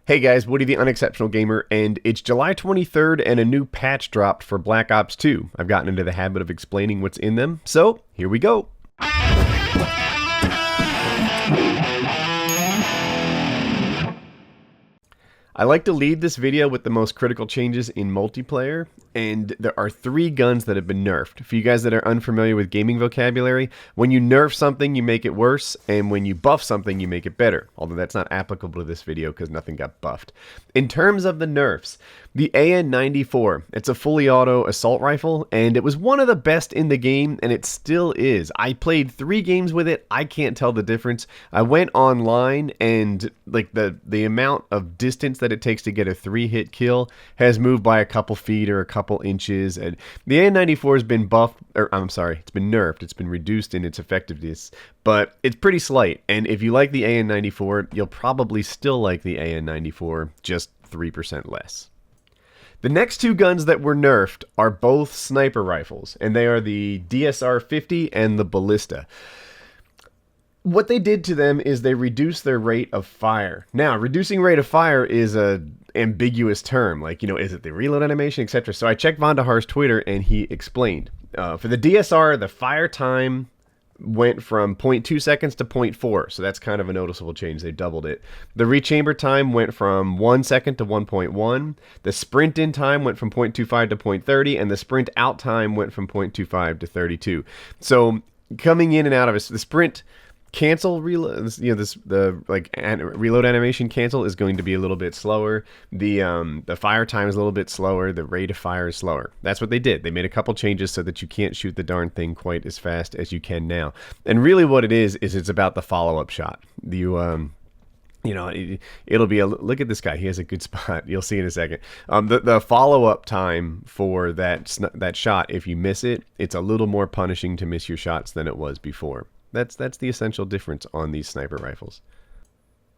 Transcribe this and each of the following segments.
Hey guys, Woody the Unexceptional Gamer, and it's July 23rd and a new patch dropped for Black Ops 2. I've gotten into the habit of explaining what's in them, so here we go. I like to lead this video with the most critical changes in multiplayer, and there are 3 guns that have been nerfed. For you guys that are unfamiliar with gaming vocabulary, when you nerf something, you make it worse, and when you buff something, you make it better. Although that's not applicable to this video because nothing got buffed. In terms of the nerfs, the AN-94, it's a fully auto assault rifle, and it was one of the best in the game, and it still is. I played 3 games with it. I can't tell the difference. I went online, and like the amount of distance that it takes to get a 3-hit kill has moved by a couple feet or a couple inches. And the AN-94 has been buffed, or I'm sorry, it's been nerfed. It's been reduced in its effectiveness, but it's pretty slight. And if you like the AN-94, you'll probably still like the AN-94, just 3% less. The next 2 guns that were nerfed are both sniper rifles, and they are the DSR-50 and the Ballista. What they did to them is they reduced their rate of fire. Now, reducing rate of fire is a ambiguous term. Like, you know, is it the reload animation, etc.? So I checked Vondahar's Twitter, and he explained. For the DSR, the fire time went from 0.2 seconds to 0.4, so that's kind of a noticeable change. They doubled it. The rechamber time went from 1 second to 1.1. The sprint in time went from 0.25 to 0.30, and the sprint out time went from 0.25 to 32. So coming in and out of it, the sprint cancel reload, you know, reload animation cancel is going to be a little bit slower. The fire time is a little bit slower. The rate of fire is slower. That's what they did. They made a couple changes so that you can't shoot the darn thing quite as fast as you can now. And really what it is it's about the follow-up shot. You know, it'll be a look at this guy. He has a good spot. You'll see in a second. The follow-up time for that shot, if you miss it, it's a little more punishing to miss your shots than it was before. That's the essential difference on these sniper rifles.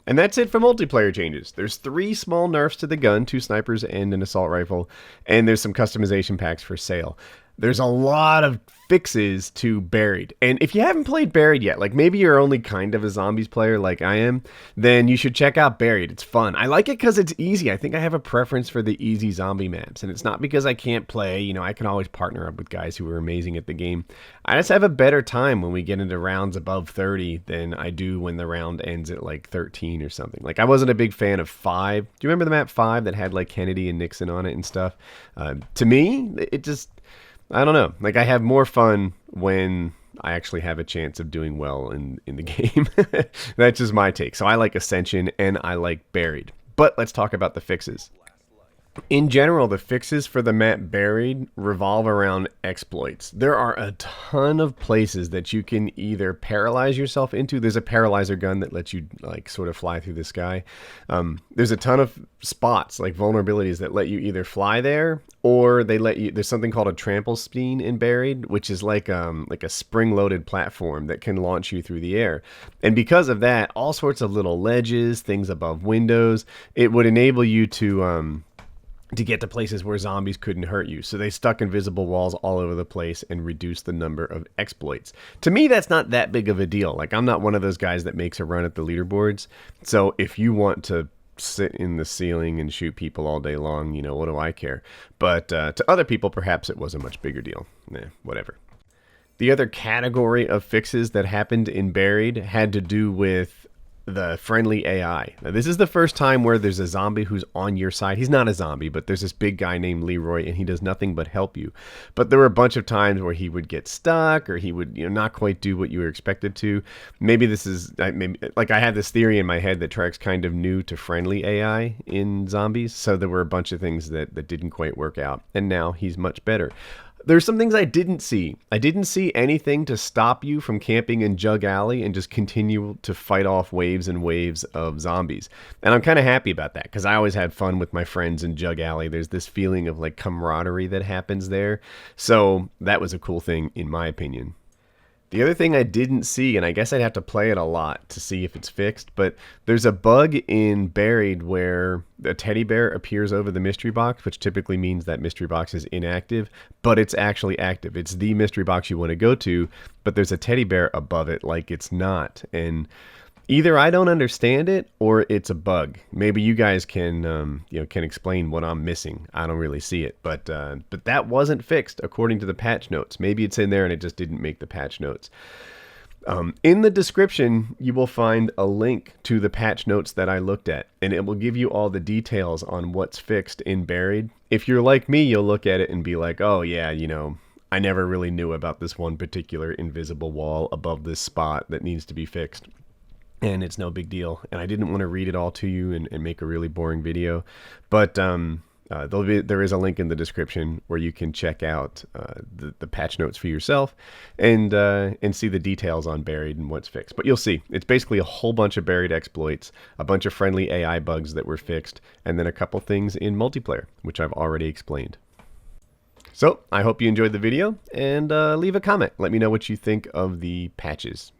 And that's it for multiplayer changes. There's 3 small nerfs to the gun, 2 snipers and an assault rifle, and there's some customization packs for sale. There's a lot of fixes to Buried. And if you haven't played Buried yet, like maybe you're only kind of a zombies player like I am, then you should check out Buried. It's fun. I like it because it's easy. I think I have a preference for the easy zombie maps. And it's not because I can't play. You know, I can always partner up with guys who are amazing at the game. I just have a better time when we get into rounds above 30 than I do when the round ends at like 13 or something. Like I wasn't a big fan of 5. Do you remember the map 5 that had like Kennedy and Nixon on it and stuff? To me, it just... I don't know. Like, I have more fun when I actually have a chance of doing well in the game. That's just my take. So I like Ascension and I like Buried. But let's talk about the fixes. In general, the fixes for the map Buried revolve around exploits. There are a ton of places that you can either paralyze yourself into. There's a paralyzer gun that lets you like sort of fly through the sky. There's a ton of spots, like vulnerabilities, that let you either fly there or they let you. There's something called a trample spine in Buried, which is like a spring-loaded platform that can launch you through the air. And because of that, all sorts of little ledges, things above windows, it would enable you to get to places where zombies couldn't hurt you. So they stuck invisible walls all over the place and reduced the number of exploits. To me, that's not that big of a deal. Like, I'm not one of those guys that makes a run at the leaderboards. So if you want to sit in the ceiling and shoot people all day long, you know, what do I care? But to other people, perhaps it was a much bigger deal. Whatever. The other category of fixes that happened in Buried had to do with the friendly AI. Now, this is the first time where there's a zombie who's on your side. He's not a zombie, but there's this big guy named Leroy, and he does nothing but help you. But there were a bunch of times where he would get stuck, or he would, you know, not quite do what you were expected to. Maybe this is, like I had this theory in my head that Trek's kind of new to friendly AI in zombies, so there were a bunch of things that didn't quite work out, and now he's much better. There's some things I didn't see. I didn't see anything to stop you from camping in Jug Alley and just continue to fight off waves and waves of zombies. And I'm kind of happy about that because I always had fun with my friends in Jug Alley. There's this feeling of like camaraderie that happens there. So that was a cool thing in my opinion. The other thing I didn't see, and I guess I'd have to play it a lot to see if it's fixed, but there's a bug in Buried where a teddy bear appears over the mystery box, which typically means that mystery box is inactive, but it's actually active. It's the mystery box you want to go to, but there's a teddy bear above it like it's not. And Either I don't understand it or it's a bug. Maybe you guys can can explain what I'm missing. I don't really see it, but that wasn't fixed according to the patch notes. Maybe it's in there and it just didn't make the patch notes. In the description, you will find a link to the patch notes that I looked at, and it will give you all the details on what's fixed in Buried. If you're like me, you'll look at it and be like, oh yeah, I never really knew about this one particular invisible wall above this spot that needs to be fixed. And it's no big deal. And I didn't want to read it all to you and make a really boring video. But there is a link in the description where you can check out the patch notes for yourself and see the details on Buried and what's fixed. But you'll see, it's basically a whole bunch of Buried exploits, a bunch of friendly AI bugs that were fixed, and then a couple things in multiplayer, which I've already explained. So I hope you enjoyed the video, and leave a comment. Let me know what you think of the patches.